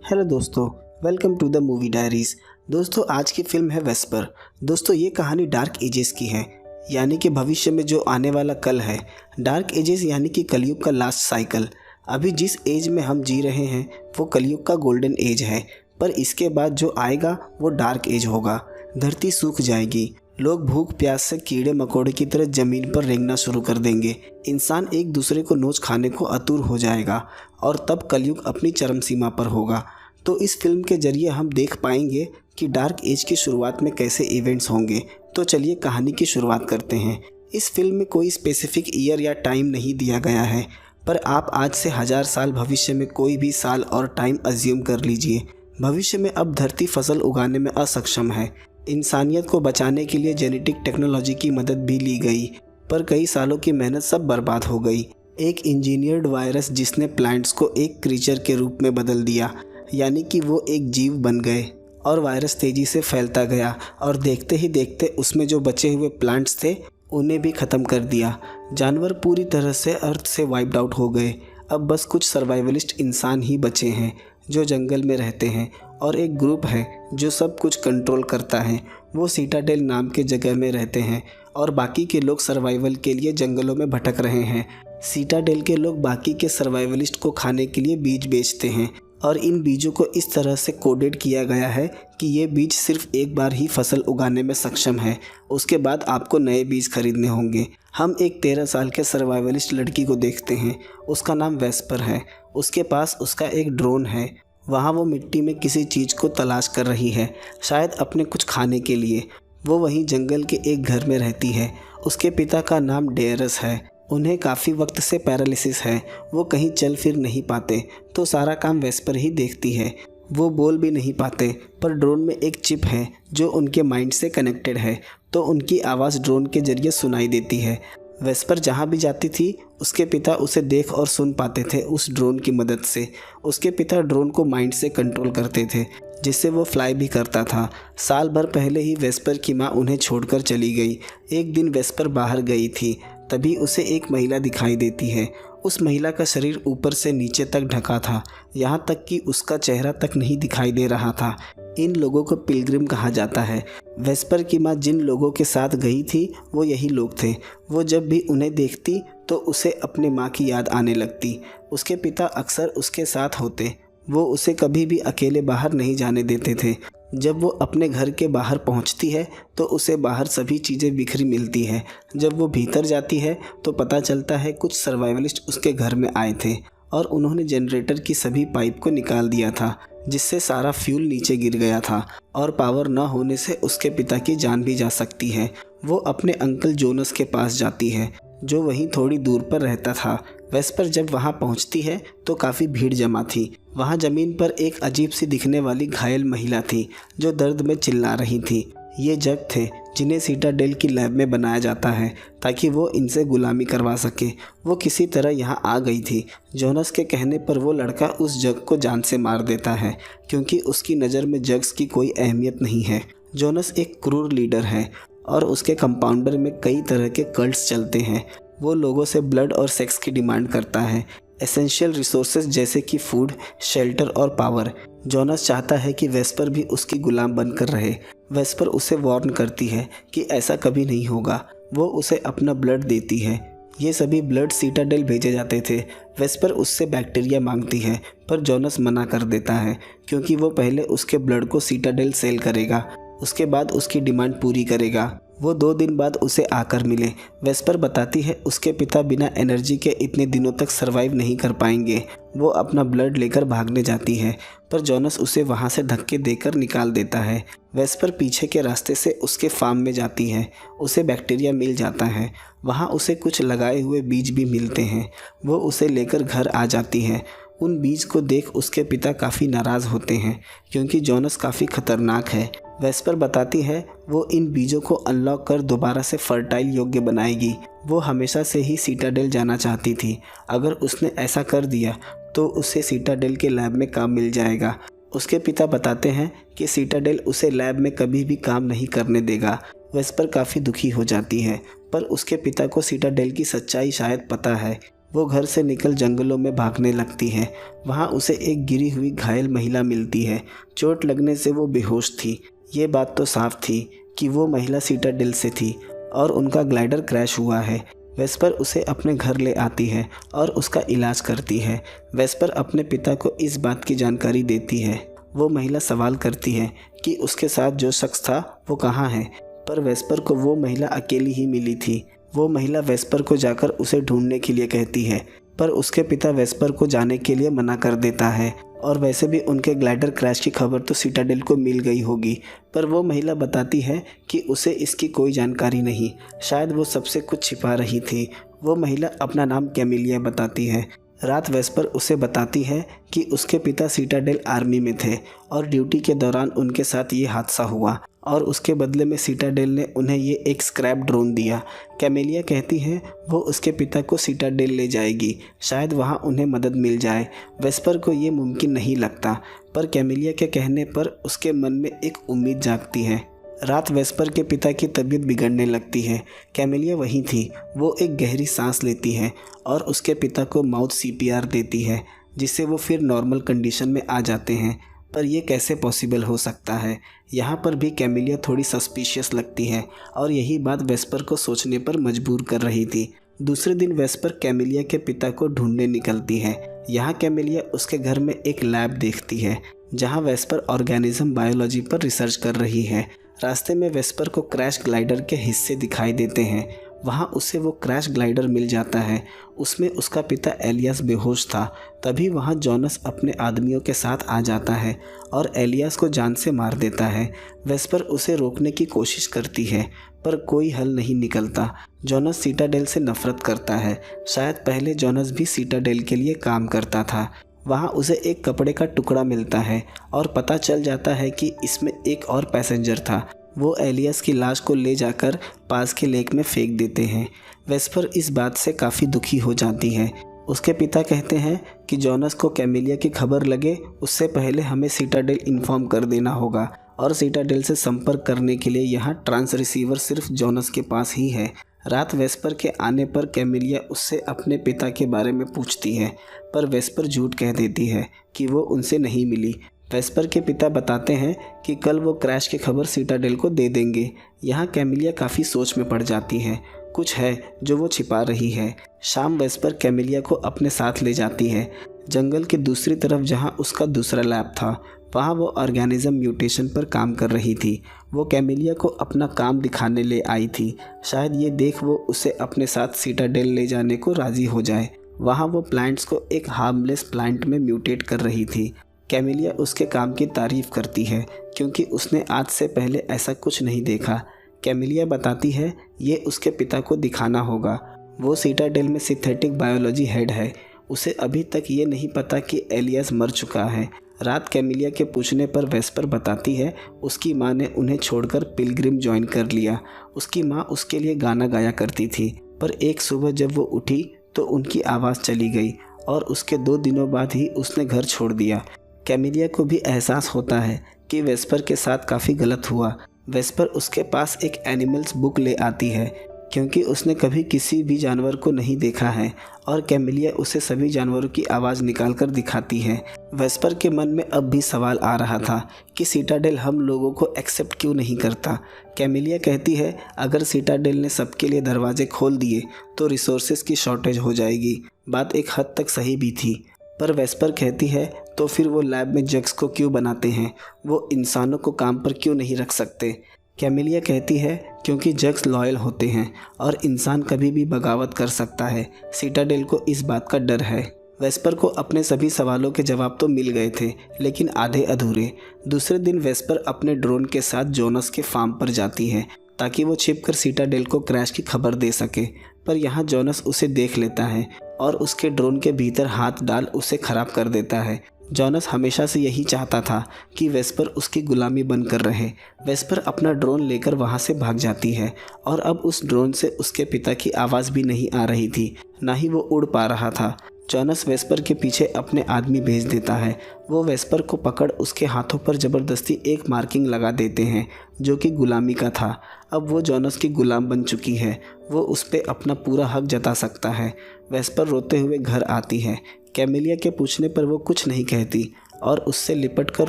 Hello दोस्तों, welcome to the movie diaries. दोस्तों, आज की फिल्म है वेस्पर। दोस्तों, ये कहानी डार्क एजेस की है, यानी कि भविष्य में जो आने वाला कल है। डार्क एजेस यानी कि कलयुग का लास्ट साइकिल। अभी जिस एज में हम जी रहे हैं वो कलयुग का गोल्डन एज है, पर इसके बाद जो आएगा वो डार्क एज होगा। धरती सूख जाएगी, लोग भूख प्यास से कीड़े मकोड़े की तरह ज़मीन पर रेंगना शुरू कर देंगे। इंसान एक दूसरे को नोच खाने को आतुर हो जाएगा और तब कलयुग अपनी चरम सीमा पर होगा। तो इस फिल्म के ज़रिए हम देख पाएंगे कि डार्क एज की शुरुआत में कैसे इवेंट्स होंगे। तो चलिए कहानी की शुरुआत करते हैं। इस फिल्म में कोई स्पेसिफिक ईयर या टाइम नहीं दिया गया है, पर आप आज से 1000 साल भविष्य में कोई भी साल और टाइम अज्यूम कर लीजिए। भविष्य में अब धरती फसल उगाने में असक्षम है। इंसानियत को बचाने के लिए जेनेटिक टेक्नोलॉजी की मदद भी ली गई, पर कई सालों की मेहनत सब बर्बाद हो गई। एक इंजीनियर्ड वायरस जिसने प्लांट्स को एक क्रीचर के रूप में बदल दिया, यानी कि वो एक जीव बन गए और वायरस तेज़ी से फैलता गया और देखते ही देखते उसमें जो बचे हुए प्लांट्स थे उन्हें भी ख़त्म कर दिया। जानवर पूरी तरह से अर्थ से वाइप्ड आउट हो गए। अब बस कुछ सर्वाइवलिस्ट इंसान ही बचे हैं जो जंगल में रहते हैं, और एक ग्रुप है जो सब कुछ कंट्रोल करता है। वो सीटाडेल नाम के जगह में रहते हैं और बाकी के लोग सर्वाइवल के लिए जंगलों में भटक रहे हैं। सीटाडेल के लोग बाकी के सर्वाइवलिस्ट को खाने के लिए बीज बेचते हैं, और इन बीजों को इस तरह से कोडेड किया गया है कि ये बीज सिर्फ एक बार ही फसल उगाने में सक्षम है, उसके बाद आपको नए बीज खरीदने होंगे। हम एक 13 साल के सर्वाइवलिस्ट लड़की को देखते हैं। उसका नाम वेस्पर है। उसके पास उसका एक ड्रोन है। वहाँ वो मिट्टी में किसी चीज़ को तलाश कर रही है, शायद अपने कुछ खाने के लिए। वो वहीं जंगल के एक घर में रहती है। उसके पिता का नाम डेयरस है। उन्हें काफ़ी वक्त से पैरालिसिस है, वो कहीं चल फिर नहीं पाते, तो सारा काम वेस्पर ही देखती है। वो बोल भी नहीं पाते, पर ड्रोन में एक चिप है जो उनके माइंड से कनेक्टेड है, तो उनकी आवाज़ ड्रोन के जरिए सुनाई देती है। वेस्पर जहाँ भी जाती थी उसके पिता उसे देख और सुन पाते थे उस ड्रोन की मदद से। उसके पिता ड्रोन को माइंड से कंट्रोल करते थे, जिससे वो फ्लाई भी करता था। साल भर पहले ही वेस्पर की माँ उन्हें छोड़कर चली गई। एक दिन वेस्पर बाहर गई थी, तभी उसे एक महिला दिखाई देती है। उस महिला का शरीर ऊपर से नीचे तक ढका था, यहाँ तक कि उसका चेहरा तक नहीं दिखाई दे रहा था। इन लोगों को पिलग्रिम कहा जाता है। वेस्पर की माँ जिन लोगों के साथ गई थी वो यही लोग थे। वो जब भी उन्हें देखती तो उसे अपने माँ की याद आने लगती। उसके पिता अक्सर उसके साथ होते। वो उसे कभी भी अकेले बाहर नहीं जाने देते थे। जब वो अपने घर के बाहर पहुंचती है तो उसे बाहर सभी चीज़ें बिखरी मिलती है। जब वो भीतर जाती है तो पता चलता है कुछ सर्वाइवलिस्ट उसके घर में आए थे और उन्होंने जनरेटर की सभी पाइप को निकाल दिया था, जिससे सारा फ्यूल नीचे गिर गया था और पावर न होने से उसके पिता की जान भी जा सकती है। वो अपने अंकल जोनस के पास जाती है जो वहीं थोड़ी दूर पर रहता था। वेस्पर जब वहां पहुंचती है तो काफ़ी भीड़ जमा थी। वहां ज़मीन पर एक अजीब सी दिखने वाली घायल महिला थी जो दर्द में चिल्ला रही थी। ये जग थे जिन्हें सीटाडेल की लैब में बनाया जाता है ताकि वो इनसे गुलामी करवा सके। वो किसी तरह यहाँ आ गई थी। जोनस के कहने पर वो लड़का उस जग को जान से मार देता है, क्योंकि उसकी नज़र में जग्स की कोई अहमियत नहीं है। जोनस एक क्रूर लीडर है और उसके कंपाउंडर में कई तरह के कल्ट्स चलते हैं। वो लोगों से ब्लड और सेक्स की डिमांड करता है, एसेंशियल रिसोर्सेज जैसे कि फूड, शेल्टर और पावर। जोनस चाहता है कि वेस्पर भी उसकी गुलाम बनकर रहे। वेस्पर उसे वार्न करती है कि ऐसा कभी नहीं होगा। वो उसे अपना ब्लड देती है। ये सभी ब्लड सीटाडेल भेजे जाते थे। वेस्पर उससे बैक्टीरिया मांगती है, पर जोनस मना कर देता है, क्योंकि वो पहले उसके ब्लड को सीटाडेल सेल करेगा, उसके बाद उसकी डिमांड पूरी करेगा। वो 2 दिन बाद उसे आकर मिले। वेस्पर बताती है उसके पिता बिना एनर्जी के इतने दिनों तक सरवाइव नहीं कर पाएंगे। वो अपना ब्लड लेकर भागने जाती है, पर जोनस उसे वहाँ से धक्के देकर निकाल देता है। वेस्पर पीछे के रास्ते से उसके फार्म में जाती है। उसे बैक्टीरिया मिल जाता है। वहाँ उसे कुछ लगाए हुए बीज भी मिलते हैं। वो उसे लेकर घर आ जाती है। उन बीज को देख उसके पिता काफ़ी नाराज़ होते हैं, क्योंकि जोनस काफ़ी खतरनाक है। वेस्पर बताती है वो इन बीजों को अनलॉक कर दोबारा से फर्टाइल योग्य बनाएगी। वो हमेशा से ही सीटाडेल जाना चाहती थी। अगर उसने ऐसा कर दिया तो उसे सीटाडेल के लैब में काम मिल जाएगा। उसके पिता बताते हैं कि सीटाडेल उसे लैब में कभी भी काम नहीं करने देगा। वेस्पर काफ़ी दुखी हो जाती है, पर उसके पिता को सीटाडेल की सच्चाई शायद पता है। वो घर से निकल जंगलों में भागने लगती है। वहाँ उसे एक गिरी हुई घायल महिला मिलती है। चोट लगने से वो बेहोश थी। ये बात तो साफ थी कि वो महिला सिटाडेल से थी और उनका ग्लाइडर क्रैश हुआ है। वेस्पर उसे अपने घर ले आती है और उसका इलाज करती है। वेस्पर अपने पिता को इस बात की जानकारी देती है। वो महिला सवाल करती है कि उसके साथ जो शख्स था वो कहाँ है, पर वेस्पर को वो महिला अकेली ही मिली थी। वो महिला वेस्पर को जाकर उसे ढूंढने के लिए कहती है, पर उसके पिता वेस्पर को जाने के लिए मना कर देता है। और वैसे भी उनके ग्लाइडर क्रैश की खबर तो सिटाडेल को मिल गई होगी, पर वो महिला बताती है कि उसे इसकी कोई जानकारी नहीं, शायद वो सबसे कुछ छिपा रही थी। वो महिला अपना नाम कैमिलिया बताती है। रात वेस्पर उसे बताती है कि उसके पिता सिटाडेल आर्मी में थे और ड्यूटी के दौरान उनके साथ ये हादसा हुआ और उसके बदले में सिटाडेल ने उन्हें ये एक स्क्रैप ड्रोन दिया। कैमिलिया कहती है वो उसके पिता को सिटाडेल ले जाएगी, शायद वहाँ उन्हें मदद मिल जाए। वेस्पर को ये मुमकिन नहीं लगता, पर कैमिलिया के कहने पर उसके मन में एक उम्मीद जागती है। रात वेस्पर के पिता की तबीयत बिगड़ने लगती है। कैमिलिया वहीं थी। वो एक गहरी सांस लेती है और उसके पिता को माउथ CPR देती है, जिससे वो फिर नॉर्मल कंडीशन में आ जाते हैं। पर यह कैसे पॉसिबल हो सकता है? यहाँ पर भी कैमिलिया थोड़ी सस्पिशियस लगती है और यही बात वेस्पर को सोचने पर मजबूर कर रही थी। दूसरे दिन वेस्पर कैमिलिया के पिता को ढूंढने निकलती है। यहाँ कैमिलिया उसके घर में एक लैब देखती है, जहाँ वेस्पर ऑर्गेनिज्म बायोलॉजी पर रिसर्च कर रही है। रास्ते में वेस्पर को क्रैश ग्लाइडर के हिस्से दिखाई देते हैं। वहाँ उसे वो क्रैश ग्लाइडर मिल जाता है। उसमें उसका पिता एलियास बेहोश था। तभी वहाँ जॉनस अपने आदमियों के साथ आ जाता है और एलियास को जान से मार देता है। वेस्पर उसे रोकने की कोशिश करती है, पर कोई हल नहीं निकलता। जॉनस सिटाडेल से नफरत करता है। शायद पहले जॉनस भी सिटाडेल के लिए काम करता था। वहाँ उसे एक कपड़े का टुकड़ा मिलता है और पता चल जाता है कि इसमें एक और पैसेंजर था। वो एलियास की लाश को ले जाकर पास के लेक में फेंक देते हैं। वेस्पर इस बात से काफ़ी दुखी हो जाती है। उसके पिता कहते हैं कि जॉनस को कैमिलिया की खबर लगे उससे पहले हमें सिटाडेल इन्फॉर्म कर देना होगा और सिटाडेल से संपर्क करने के लिए यहाँ ट्रांस रिसीवर सिर्फ जॉनस के पास ही है। रात वेस्पर के आने पर कैमिलिया उससे अपने पिता के बारे में पूछती है, पर वेस्पर झूठ कह देती है कि वो उनसे नहीं मिली। वेस्पर के पिता बताते हैं कि कल वो क्रैश की खबर सिटाडेल को दे देंगे। यहाँ कैमिलिया काफ़ी सोच में पड़ जाती है। कुछ है जो वो छिपा रही है। शाम वेस्पर कैमिलिया को अपने साथ ले जाती है। जंगल की दूसरी तरफ जहाँ उसका दूसरा लैब था, वहाँ वो ऑर्गेनिज्म म्यूटेशन पर काम कर रही थी। वो कैमिलिया को अपना काम दिखाने ले आई थी। शायद ये देख वो उसे अपने साथ सिटाडेल ले जाने को राज़ी हो जाए। वहाँ वो प्लांट्स को एक हार्मलेस प्लांट में म्यूटेट कर रही थी। कैमिलिया उसके काम की तारीफ़ करती है क्योंकि उसने आज से पहले ऐसा कुछ नहीं देखा। कैमिलिया बताती है ये उसके पिता को दिखाना होगा। वो सिटाडेल में सिंथेटिक बायोलॉजी हेड है। उसे अभी तक ये नहीं पता कि एलियास मर चुका है। रात कैमिलिया के पूछने पर वेस्पर बताती है उसकी माँ ने उन्हें छोड़कर पिलग्रिम ज्वाइन कर लिया। उसकी माँ उसके लिए गाना गाया करती थी, पर एक सुबह जब वो उठी तो उनकी आवाज़ चली गई और उसके 2 दिनों बाद ही उसने घर छोड़ दिया। कैमिलिया को भी एहसास होता है कि वेस्पर के साथ काफ़ी गलत हुआ। वेस्पर उसके पास एक एनिमल्स बुक ले आती है क्योंकि उसने कभी किसी भी जानवर को नहीं देखा है और कैमिलिया उसे सभी जानवरों की आवाज़ निकाल कर दिखाती है। वेस्पर के मन में अब भी सवाल आ रहा था कि सिटाडेल हम लोगों को एक्सेप्ट क्यों नहीं करता। कैमिलिया कहती है अगर सिटाडेल ने सबके लिए दरवाजे खोल दिए तो रिसोर्सेज की शॉर्टेज हो जाएगी। बात एक हद तक सही भी थी, पर वेस्पर कहती है तो फिर वो लैब में जग्स को क्यों बनाते हैं, वो इंसानों को काम पर क्यों नहीं रख सकते। कैमिलिया कहती है क्योंकि जग्स लॉयल होते हैं और इंसान कभी भी बगावत कर सकता है। सिटाडेल को इस बात का डर है। वेस्पर को अपने सभी सवालों के जवाब तो मिल गए थे, लेकिन आधे अधूरे। दूसरे दिन वेस्पर अपने ड्रोन के साथ जोनस के फार्म पर जाती है ताकि वो छिपकर सिटाडेल को क्रैश की खबर दे सके, पर यहाँ जोनस उसे देख लेता है और उसके ड्रोन के भीतर हाथ डाल उसे खराब कर देता है। जोनस हमेशा से यही चाहता था कि वेस्पर उसकी गुलामी बनकर रहे। वेस्पर अपना ड्रोन लेकर वहाँ से भाग जाती है और अब उस ड्रोन से उसके पिता की आवाज़ भी नहीं आ रही थी, ना ही वो उड़ पा रहा था। जॉनस वेस्पर के पीछे अपने आदमी भेज देता है। वो वेस्पर को पकड़ उसके हाथों पर ज़बरदस्ती एक मार्किंग लगा देते हैं जो कि गुलामी का था। अब वो जॉनस की गुलाम बन चुकी है, वो उस पर अपना पूरा हक जता सकता है। वेस्पर रोते हुए घर आती है। कैमिलिया के पूछने पर वो कुछ नहीं कहती और उससे लिपट कर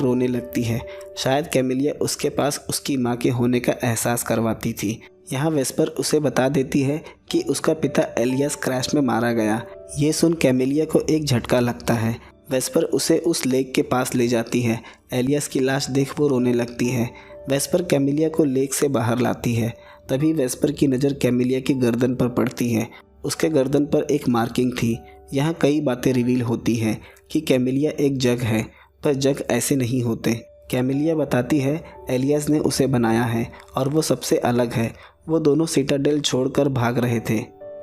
रोने लगती है। शायद कैमिलिया उसके पास उसकी माँ के होने का एहसास करवाती थी। यहाँ वेस्पर उसे बता देती है कि उसका पिता एलियास क्रैश में मारा गया। ये सुन कैमिलिया को एक झटका लगता है। वेस्पर उसे उस लेक के पास ले जाती है। एलियास की लाश देख वो रोने लगती है। वेस्पर कैमिलिया को लेक से बाहर लाती है। तभी वेस्पर की नज़र कैमिलिया की गर्दन पर पड़ती है। उसके गर्दन पर एक मार्किंग थी। यहाँ कई बातें रिवील होती हैं कि कैमिलिया एक जग है, पर जग ऐसे नहीं होते। कैमिलिया बताती है एलियास ने उसे बनाया है और वो सबसे अलग है। वो दोनों सिटाडेल छोड़कर भाग रहे थे।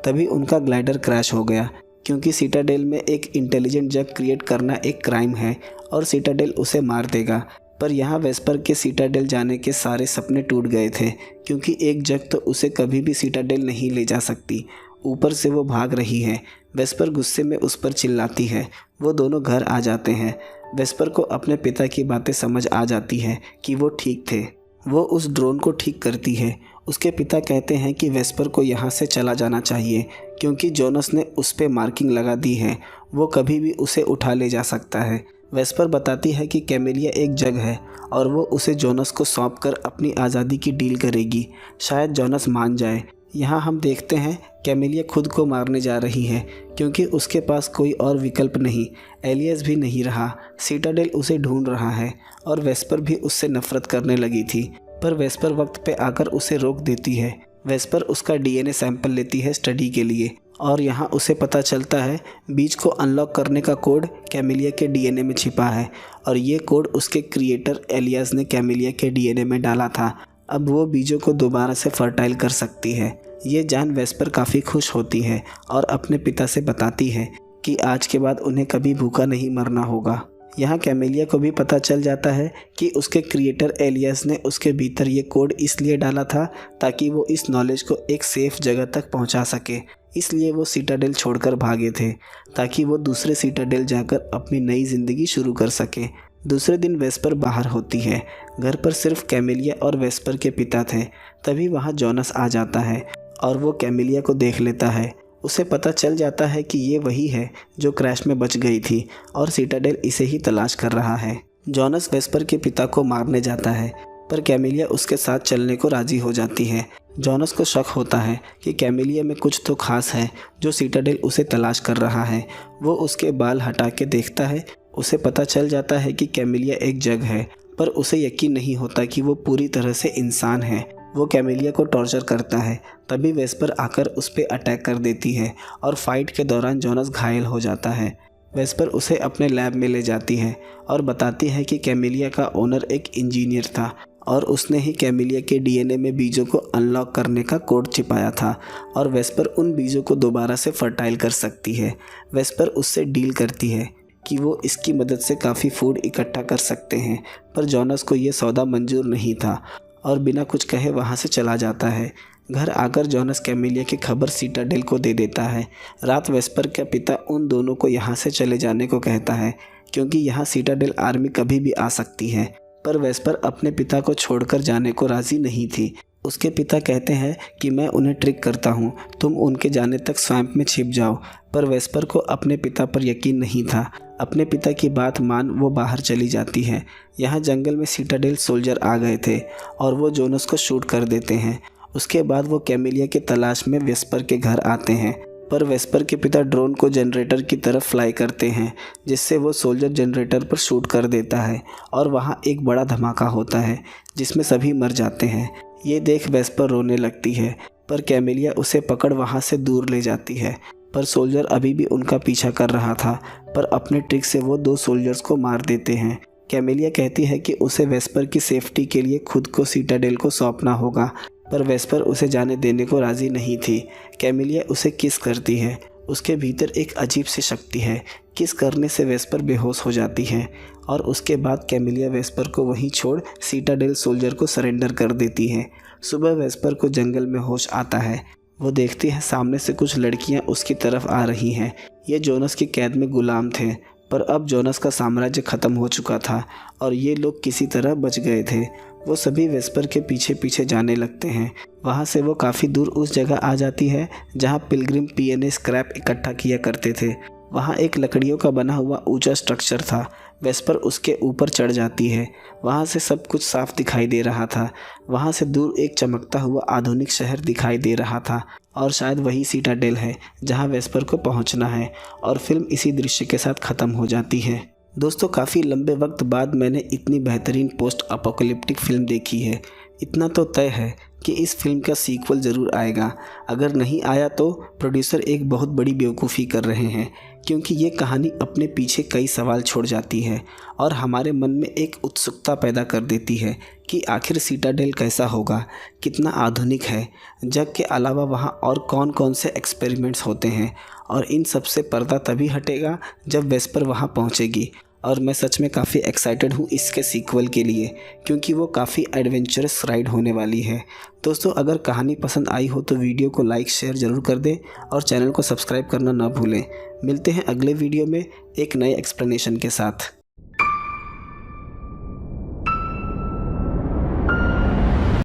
तभी उनका ग्लाइडर क्रैश हो गया, क्योंकि सिटाडेल में एक इंटेलिजेंट जग क्रिएट करना एक क्राइम है और सिटाडेल उसे मार देगा। पर यहाँ वेस्पर के सिटाडेल जाने के सारे सपने टूट गए थे, क्योंकि एक जग तो उसे कभी भी सिटाडेल नहीं ले जा सकती। ऊपर से वो भाग रही है। वेस्पर गुस्से में उस पर चिल्लाती है। वो दोनों घर आ जाते हैं। वेस्पर को अपने पिता की बातें समझ आ जाती है कि वो ठीक थे। वो उस ड्रोन को ठीक करती है। उसके पिता कहते हैं कि वेस्पर को यहाँ से चला जाना चाहिए, क्योंकि जॉनस ने उस पर मार्किंग लगा दी है। वो कभी भी उसे उठा ले जा सकता है। वेस्पर बताती है कि कैमिलिया एक जग है और वो उसे जॉनस को सौंपकर अपनी आज़ादी की डील करेगी। शायद जॉनस मान जाए। यहाँ हम देखते हैं कैमिलिया खुद को मारने जा रही है, क्योंकि उसके पास कोई और विकल्प नहीं। एलियास भी नहीं रहा। सिटाडेल उसे ढूंढ रहा है और वेस्पर भी उससे नफरत करने लगी थी, पर वेस्पर वक्त पे आकर उसे रोक देती है। वेस्पर उसका डीएनए सैंपल लेती है स्टडी के लिए और यहाँ उसे पता चलता है बीज को अनलॉक करने का कोड कैमिलिया के डीएनए में छिपा है और ये कोड उसके क्रिएटर एलियास ने कैमिलिया के डीएनए में डाला था। अब वो बीजों को दोबारा से फर्टाइल कर सकती है। ये जान वेस्पर काफ़ी खुश होती है और अपने पिता से बताती है कि आज के बाद उन्हें कभी भूखा नहीं मरना होगा। यहाँ कैमिलिया को भी पता चल जाता है कि उसके क्रिएटर एलियास ने उसके भीतर ये कोड इसलिए डाला था ताकि वो इस नॉलेज को एक सेफ जगह तक पहुँचा सके। इसलिए वो सिटाडेल छोड़कर भागे थे, ताकि वो दूसरे सिटाडेल जाकर अपनी नई ज़िंदगी शुरू कर सके। दूसरे दिन वेस्पर बाहर होती है। घर पर सिर्फ कैमिलिया और वेस्पर के पिता थे। तभी वहाँ जॉनस आ जाता है और वो कैमिलिया को देख लेता है। उसे पता चल जाता है कि ये वही है जो क्रैश में बच गई थी और सिटाडेल इसे ही तलाश कर रहा है। जॉनस वेस्पर के पिता को मारने जाता है, पर कैमिलिया उसके साथ चलने को राज़ी हो जाती है। जॉनस को शक होता है कि कैमिलिया में कुछ तो खास है जो सिटाडेल उसे तलाश कर रहा है। वो उसके बाल हटा के देखता है। उसे पता चल जाता है कि कैमिलिया एक जग है, पर उसे यकीन नहीं होता कि वो पूरी तरह से इंसान है। वो कैमिलिया को टॉर्चर करता है। तभी वेस्पर आकर उस पर अटैक कर देती है और फाइट के दौरान जॉनस घायल हो जाता है। वेस्पर उसे अपने लैब में ले जाती है और बताती है कि कैमिलिया का ओनर एक इंजीनियर था और उसने ही कैमिलिया के डीएनए में बीजों को अनलॉक करने का कोड छिपाया था और वेस्पर उन बीजों को दोबारा से फर्टाइल कर सकती है। वेस्पर उससे डील करती है कि वो इसकी मदद से काफ़ी फूड इकट्ठा कर सकते हैं, पर जॉनस को ये सौदा मंजूर नहीं था और बिना कुछ कहे वहाँ से चला जाता है। घर आकर जॉनस कैमिलिया की खबर सिटाडेल को दे देता है। रात वेस्पर का पिता उन दोनों को यहाँ से चले जाने को कहता है, क्योंकि यहाँ सिटाडेल आर्मी कभी भी आ सकती है। पर वेस्पर अपने पिता को छोड़कर जाने को राज़ी नहीं थी। उसके पिता कहते हैं कि मैं उन्हें ट्रिक करता हूँ, तुम उनके जाने तक स्वैम्प में छिप जाओ। पर वेस्पर को अपने पिता पर यकीन नहीं था। अपने पिता की बात मान वो बाहर चली जाती है। यहाँ जंगल में सिटाडेल सोल्जर आ गए थे और वो जॉनस को शूट कर देते हैं। उसके बाद वो कैमिलिया की तलाश में वेस्पर के घर आते हैं, पर वेस्पर के पिता ड्रोन को जनरेटर की तरफ फ्लाई करते हैं, जिससे वो सोल्जर जनरेटर पर शूट कर देता है और वहाँ एक बड़ा धमाका होता है जिसमें सभी मर जाते हैं। ये देख वेस्पर रोने लगती है, पर कैमिलिया उसे पकड़ वहाँ से दूर ले जाती है। पर सोल्जर अभी भी उनका पीछा कर रहा था, पर अपने ट्रिक से वो 2 सोल्जर्स को मार देते हैं। कैमिलिया कहती है कि उसे वेस्पर की सेफ्टी के लिए खुद को सिटाडेल को सौंपना होगा, पर वेस्पर उसे जाने देने को राज़ी नहीं थी। कैमिलिया उसे किस करती है। उसके भीतर एक अजीब सी शक्ति है। किस करने से वेस्पर बेहोश हो जाती है और उसके बाद कैमिलिया वेस्पर को वहीं छोड़ सिटाडेल सोल्जर को सरेंडर कर देती है। सुबह वेस्पर को जंगल में होश आता है। वो देखती है सामने से कुछ लड़कियां उसकी तरफ आ रही हैं। ये जोनस की कैद में गुलाम थे, पर अब जोनस का साम्राज्य ख़त्म हो चुका था और ये लोग किसी तरह बच गए थे। वो सभी वेस्पर के पीछे पीछे जाने लगते हैं। वहाँ से वो काफ़ी दूर उस जगह आ जाती है जहाँ पिलग्रिम पीएनए स्क्रैप इकट्ठा किया करते थे। वहाँ एक लकड़ियों का बना हुआ ऊंचा स्ट्रक्चर था। वेस्पर उसके ऊपर चढ़ जाती है। वहाँ से सब कुछ साफ दिखाई दे रहा था। वहाँ से दूर एक चमकता हुआ आधुनिक शहर दिखाई दे रहा था और शायद वही सीटाडेल है जहाँ वेस्पर को पहुँचना है। और फिल्म इसी दृश्य के साथ ख़त्म हो जाती है। दोस्तों, काफ़ी लंबे वक्त बाद मैंने इतनी बेहतरीन पोस्ट अपोकलिप्टिक फिल्म देखी है। इतना तो तय है कि इस फिल्म का सीक्वल ज़रूर आएगा। अगर नहीं आया तो प्रोड्यूसर एक बहुत बड़ी बेवकूफ़ी कर रहे हैं, क्योंकि ये कहानी अपने पीछे कई सवाल छोड़ जाती है और हमारे मन में एक उत्सुकता पैदा कर देती है कि आखिर सीटाडेल कैसा होगा, कितना आधुनिक है, जग के अलावा वहाँ और कौन कौन से एक्सपेरिमेंट्स होते हैं। और इन सब से पर्दा तभी हटेगा जब वेस्पर वहाँ पहुँचेगी। और मैं सच में काफ़ी एक्साइटेड हूँ इसके सीक्वल के लिए, क्योंकि वो काफ़ी एडवेंचरस राइड होने वाली है। दोस्तों, अगर कहानी पसंद आई हो तो वीडियो को लाइक शेयर ज़रूर कर दें और चैनल को सब्सक्राइब करना ना भूलें। मिलते हैं अगले वीडियो में एक नए एक्सप्लेनेशन के साथ।